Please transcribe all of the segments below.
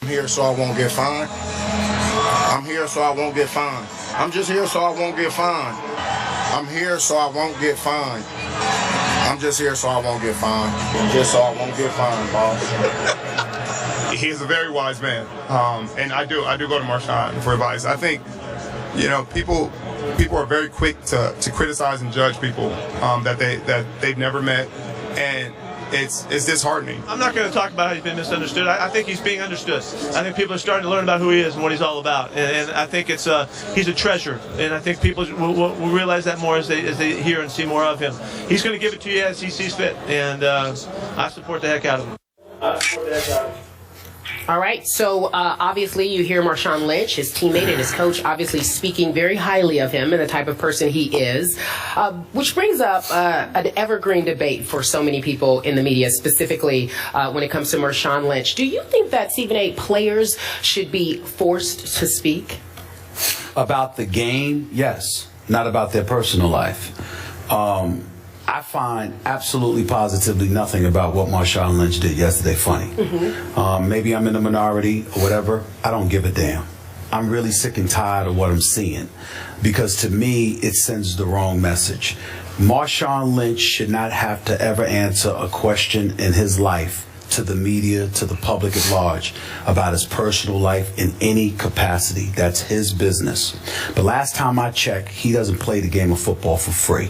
I'm here so I won't get fined. I'm here so I won't get fined. I'm just here so I won't get fined. I'm here so I won't get fined. I'm just here so I won't get fined. Just so I won't get fined, boss. He's a very wise man, and I do go to Marshawn for advice. I think, people are very quick to criticize and judge people that they've never met, and it's disheartening. I'm not going to talk about how he's been misunderstood. I think he's being understood. I think people are starting to learn about who he is and what he's all about, and I think he's a treasure, and I think people will realize that more as they hear and see more of him. He's going to give it to you as he sees fit, and I support the heck out of him. All right, so obviously you hear Marshawn Lynch, his teammate and his coach, obviously speaking very highly of him and the type of person he is, which brings up an evergreen debate for so many people in the media, specifically when it comes to Marshawn Lynch. Do you think that, Stephen A., players should be forced to speak? About the game, yes, not about their personal life. I find absolutely positively nothing about what Marshawn Lynch did yesterday funny. Maybe I'm in the minority or whatever. I don't give a damn. I'm really sick and tired of what I'm seeing, because to me it sends the wrong message. Marshawn Lynch should not have to ever answer a question in his life to the media, to the public at large, about his personal life in any capacity. That's his business. But last time I checked, he doesn't play the game of football for free.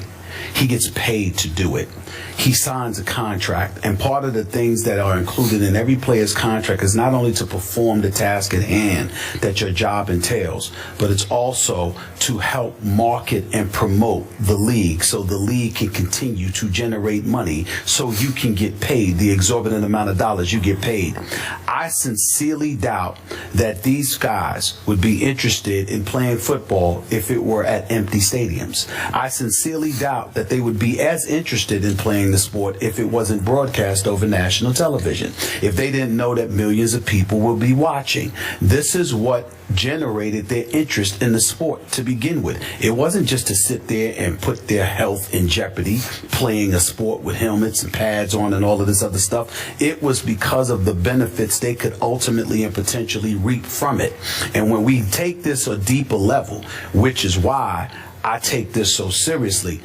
He gets paid to do it. He signs a contract, and part of the things that are included in every player's contract is not only to perform the task at hand that your job entails, but it's also to help market and promote the league so the league can continue to generate money so you can get paid the exorbitant amount of dollars you get paid. I sincerely doubt that these guys would be interested in playing football if it were at empty stadiums. I sincerely doubt that they would be as interested in playing the sport if it wasn't broadcast over national television, if they didn't know that millions of people will be watching. This is what generated their interest in the sport to begin with. It wasn't just to sit there and put their health in jeopardy playing a sport with helmets and pads on and all of this other stuff. It was because of the benefits they could ultimately and potentially reap from it. And when we take this a deeper level, which is why I take this so seriously,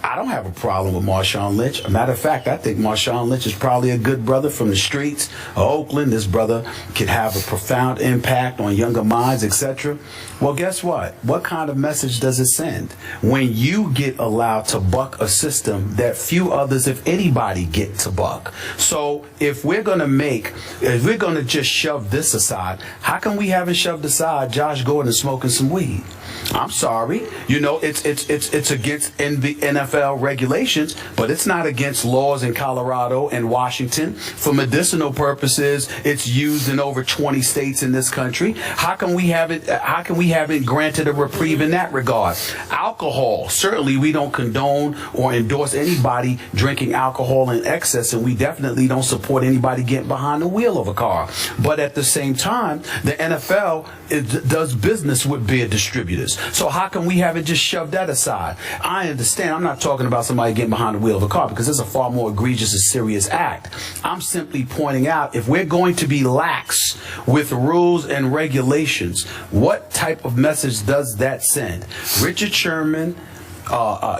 I don't have a problem with Marshawn Lynch. A matter of fact, I think Marshawn Lynch is probably a good brother from the streets of Oakland. This brother can have a profound impact on younger minds, etc. Well, guess what? What kind of message does it send when you get allowed to buck a system that few others, if anybody, get to buck? So if we're going to just shove this aside, how come we haven't shoved aside Josh Gordon smoking some weed? I'm sorry. It's against the NFL regulations, but it's not against laws in Colorado and Washington. For medicinal purposes, it's used in over 20 states in this country. How can we haven't granted a reprieve in that regard? Alcohol, certainly we don't condone or endorse anybody drinking alcohol in excess, and we definitely don't support anybody getting behind the wheel of a car. But at the same time, the NFL does business with beer distributors. So how come we haven't just shoved that aside? I understand. I'm not talking about somebody getting behind the wheel of a car, because it's a far more egregious and serious act. I'm simply pointing out, if we're going to be lax with rules and regulations, what type of message does that send? Richard Sherman,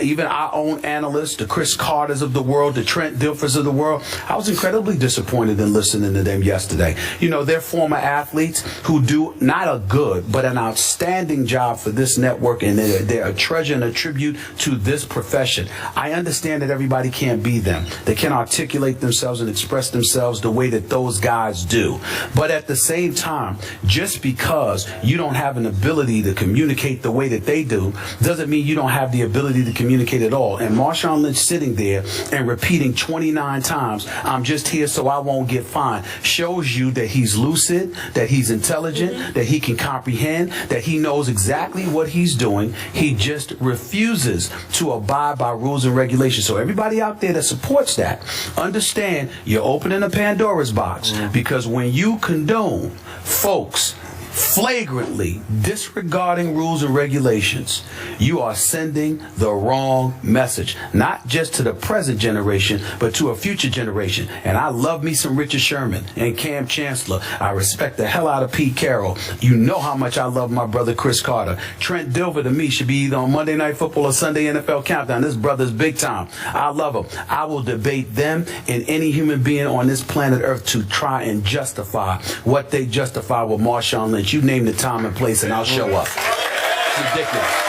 even our own analysts, the Chris Carters of the world, the Trent Dilfers of the world, I was incredibly disappointed in listening to them yesterday. They're former athletes who do not a good, but an outstanding job for this network, and they're a treasure and a tribute to this profession. I understand that everybody can't be them. They can't articulate themselves and express themselves the way that those guys do. But at the same time, just because you don't have an ability to communicate the way that they do, doesn't mean you don't have the ability to communicate at all. And Marshawn Lynch sitting there and repeating 29 times, "I'm just here so I won't get fined," shows you that he's lucid, that he's intelligent, that he can comprehend, that he knows exactly what he's doing. He just refuses to abide by rules and regulations. So everybody out there that supports that, understand you're opening a Pandora's box, because when you condone folks flagrantly disregarding rules and regulations, you are sending the wrong message, not just to the present generation, but to a future generation. And I love me some Richard Sherman and Cam Chancellor. I respect the hell out of Pete Carroll. You know how much I love my brother Chris Carter. Trent Dilfer to me should be either on Monday Night Football or Sunday NFL Countdown. This brother's big time. I love him. I will debate them and any human being on this planet Earth to try and justify what they justify with Marshawn Lynch. You name the time and place and I'll show up. It's ridiculous.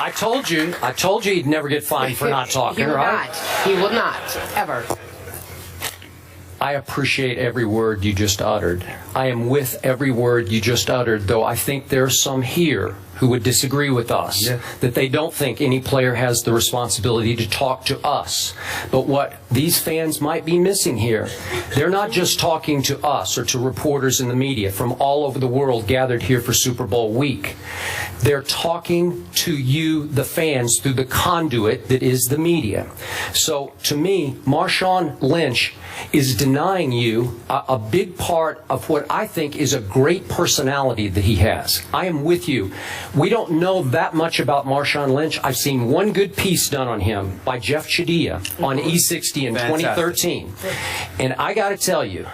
I told you he'd never get fined for not talking, right? He will not, ever. I appreciate every word you just uttered. I am with every word you just uttered, though I think there are some here who would disagree with us, that they don't think any player has the responsibility to talk to us. But what these fans might be missing here, they're not just talking to us or to reporters in the media from all over the world gathered here for Super Bowl week. They're talking to you, the fans, through the conduit that is the media. So to me, Marshawn Lynch is denying you a big part of what I think is a great personality that he has. I am with you. We don't know that much about Marshawn Lynch. I've seen one good piece done on him by Jeff Chadiha on E60 in 2013. And I got to tell you,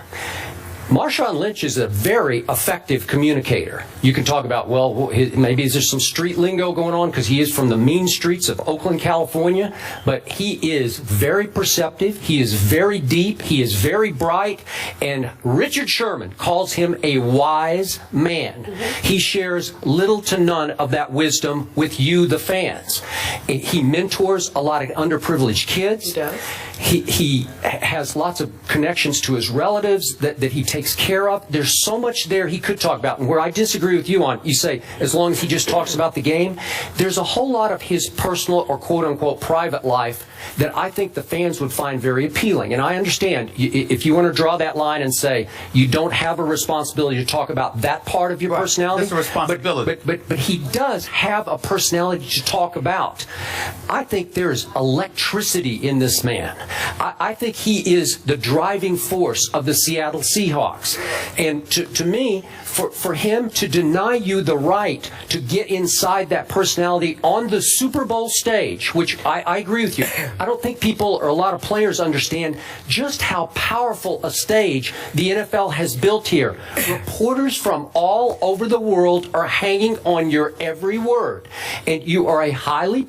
Marshawn Lynch is a very effective communicator. You can talk about, well, maybe there's some street lingo going on because he is from the mean streets of Oakland, California, but he is very perceptive, he is very deep, he is very bright, and Richard Sherman calls him a wise man. He shares little to none of that wisdom with you, the fans. He mentors a lot of underprivileged kids. He does. He has lots of connections to his relatives that he takes care of. There's so much there he could talk about. And where I disagree with you on, you say, as long as he just talks about the game, there's a whole lot of his personal or quote-unquote private life that I think the fans would find very appealing. And I understand if you want to draw that line and say you don't have a responsibility to talk about that part of your personality. That's a responsibility. But he does have a personality to talk about. I think there's electricity in this man. I think he is the driving force of the Seattle Seahawks. And to me, for him to deny you the right to get inside that personality on the Super Bowl stage, which I agree with you, I don't think people or a lot of players understand just how powerful a stage the NFL has built here. Reporters from all over the world are hanging on your every word. And you are a highly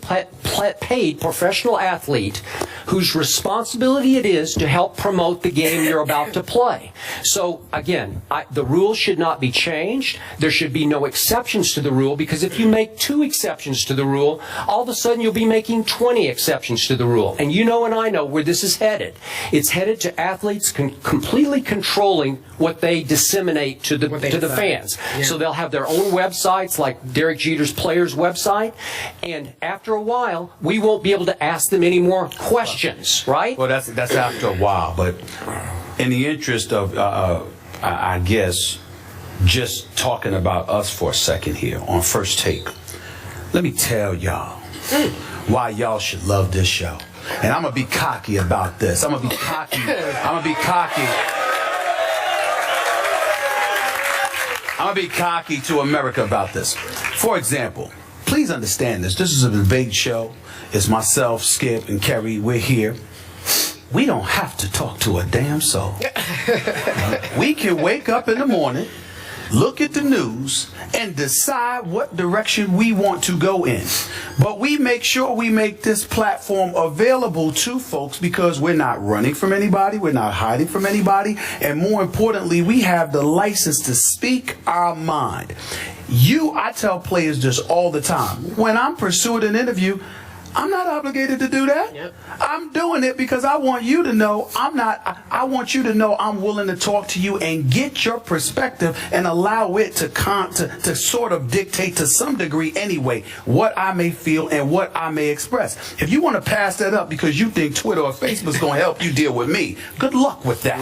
paid professional athlete whose responsibility it is to help promote the game you're about to play. So, again, the rules should not be changed. There should be no exceptions to the rule, because if you make 2 exceptions to the rule, all of a sudden you'll be making 20 exceptions to the rule. And you know and I know where this is headed. It's headed to athletes completely controlling what they disseminate to the fans. Yeah. So they'll have their own websites, like Derek Jeter's Players website, and after a while, we won't be able to ask them any more questions, right? Well, that's after a while, but in the interest of, I guess, just talking about us for a second here on First Take, let me tell y'all why y'all should love this show. And I'm going to be cocky about this. I'm going to be cocky. I'm going to be cocky to America about this. For example, please understand this. This is a debate show. It's myself, Skip, and Kerry. We're here. We don't have to talk to a damn soul. We can wake up in the morning, look at the news, and decide what direction we want to go in. But we make sure we make this platform available to folks because we're not running from anybody, we're not hiding from anybody, and more importantly, we have the license to speak our mind. I tell players this all the time. When I'm pursuing an interview, I'm not obligated to do that. Yep. I'm doing it because I want you to know I want you to know I'm willing to talk to you and get your perspective and allow it to sort of dictate to some degree anyway what I may feel and what I may express. If you want to pass that up because you think Twitter or Facebook's going to help you deal with me, good luck with that.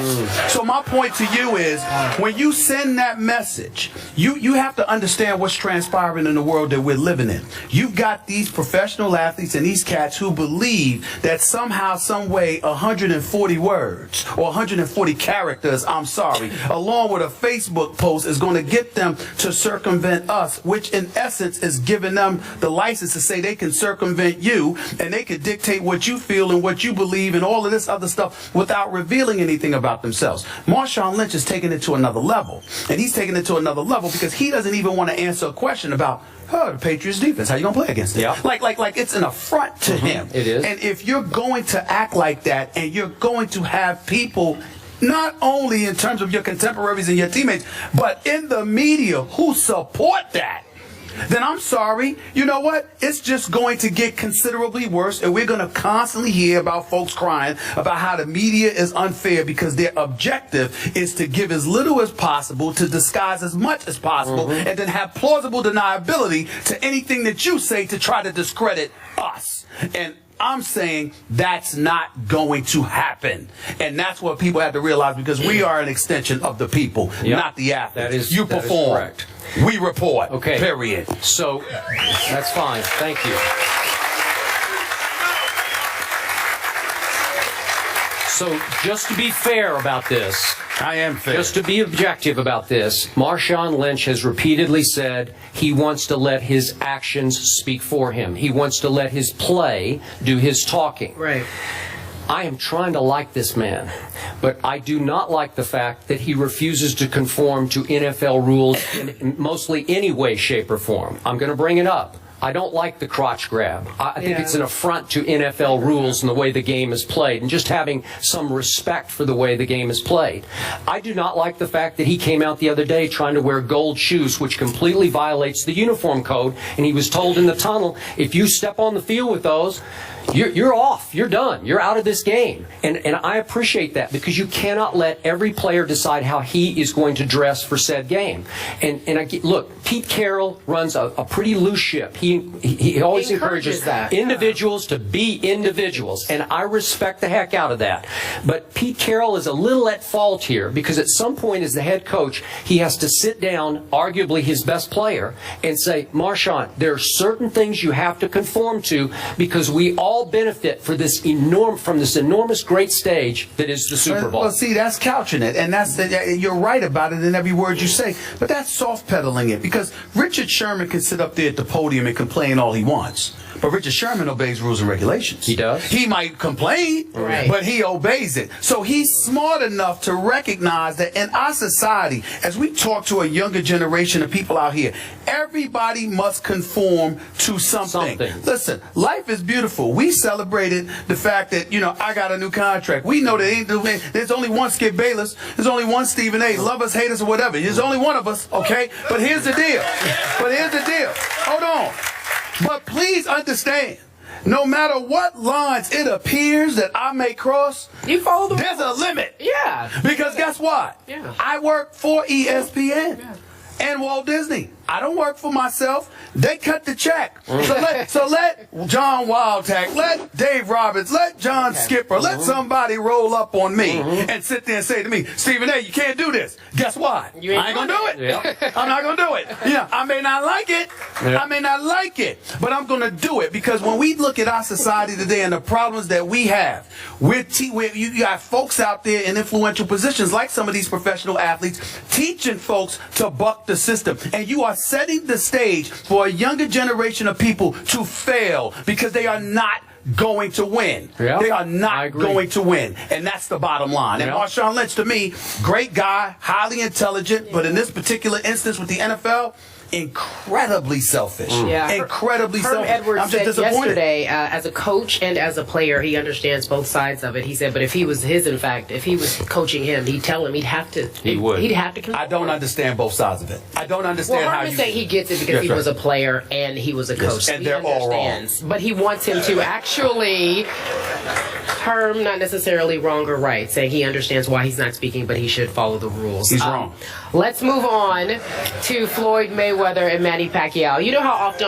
So my point to you is when you send that message, you have to understand what's transpiring in the world that we're living in. You've got these professional athletes and and these cats who believe that somehow, some way, 140 words or 140 characters, I'm sorry, along with a Facebook post is going to get them to circumvent us, which in essence is giving them the license to say they can circumvent you and they can dictate what you feel and what you believe and all of this other stuff without revealing anything about themselves. Marshawn Lynch is taking it to another level, and he's taking it to another level because he doesn't even want to answer a question about the Patriots defense. How you gonna play against it? Yeah. Like it's an affront to him. It is. And if you're going to act like that, and you're going to have people, not only in terms of your contemporaries and your teammates, but in the media who support that, then I'm sorry, you know what? It's just going to get considerably worse, and we're going to constantly hear about folks crying about how the media is unfair because their objective is to give as little as possible, to disguise as much as possible, and then have plausible deniability to anything that you say to try to discredit us. And I'm saying that's not going to happen. And that's what people have to realize, because we are an extension of the people, not the athletes. You perform. Correct. We report. Okay. Period. So that's fine. Thank you. So just to be fair about this, I am fair. just to be objective about this, Marshawn Lynch has repeatedly said he wants to let his actions speak for him. He wants to let his play do his talking. Right. I am trying to like this man, but I do not like the fact that he refuses to conform to NFL rules in mostly any way, shape, or form. I'm going to bring it up. I don't like the crotch grab. I think it's an affront to NFL rules and the way the game is played, and just having some respect for the way the game is played. I do not like the fact that he came out the other day trying to wear gold shoes, which completely violates the uniform code, and he was told in the tunnel, if you step on the field with those, you're off. You're done. You're out of this game. And I appreciate that, because you cannot let every player decide how he is going to dress for said game. Look, Pete Carroll runs a pretty loose ship. He always encourages that. Individuals to be individuals, and I respect the heck out of that. But Pete Carroll is a little at fault here, because at some point as the head coach, he has to sit down, arguably his best player, and say, Marshawn, there are certain things you have to conform to, because we all benefit from this enormous great stage that is the Super Bowl. Well, see, that's couching it, and you're right about it in every word you say, but that's soft pedaling it, because Richard Sherman can sit up there at the podium and complain all he wants, but Richard Sherman obeys rules and regulations. He does. He might complain, but he obeys it. So he's smart enough to recognize that in our society, as we talk to a younger generation of people out here, everybody must conform to something. Listen, life is beautiful. We celebrated the fact that, I got a new contract. We know that there's only one Skip Bayless. There's only one Stephen A. Love us, hate us, or whatever. There's only one of us, okay? But here's the deal. Hold on. But please understand, no matter what lines it appears that I may cross, you follow the there's a limit. Yeah. Because guess what? Yeah. I work for ESPN and Walt Disney. I don't work for myself. They cut the check. So let John Wildtack, let Dave Roberts, let John Skipper, let somebody roll up on me and sit there and say to me, Stephen A., you can't do this. Guess what? I ain't going to do it. I'm not going to do it. I may not like it. I may not like it. But I'm going to do it, because when we look at our society today and the problems that we have, you got folks out there in influential positions like some of these professional athletes teaching folks to buck the system. And you are setting the stage for a younger generation of people to fail, because they are not going to win. Yeah, they are not going to win. And that's the bottom line. And Marshawn Lynch, to me, great guy, highly intelligent, but in this particular instance with the NFL, incredibly selfish. Incredibly selfish. Edwards I'm just said disappointed. yesterday, as a coach and as a player, he understands both sides of it. He said, but if he was coaching him, he'd tell him he'd have to. He'd have to. I don't understand both sides of it. I don't understand how you. Say he gets it because he was a player and he was a coach. And they're all wrong. But he wants him to actually term, not necessarily wrong or right, saying he understands why he's not speaking, but he should follow the rules. He's wrong. Let's move on to Floyd Mayweather and Manny Pacquiao. You know how often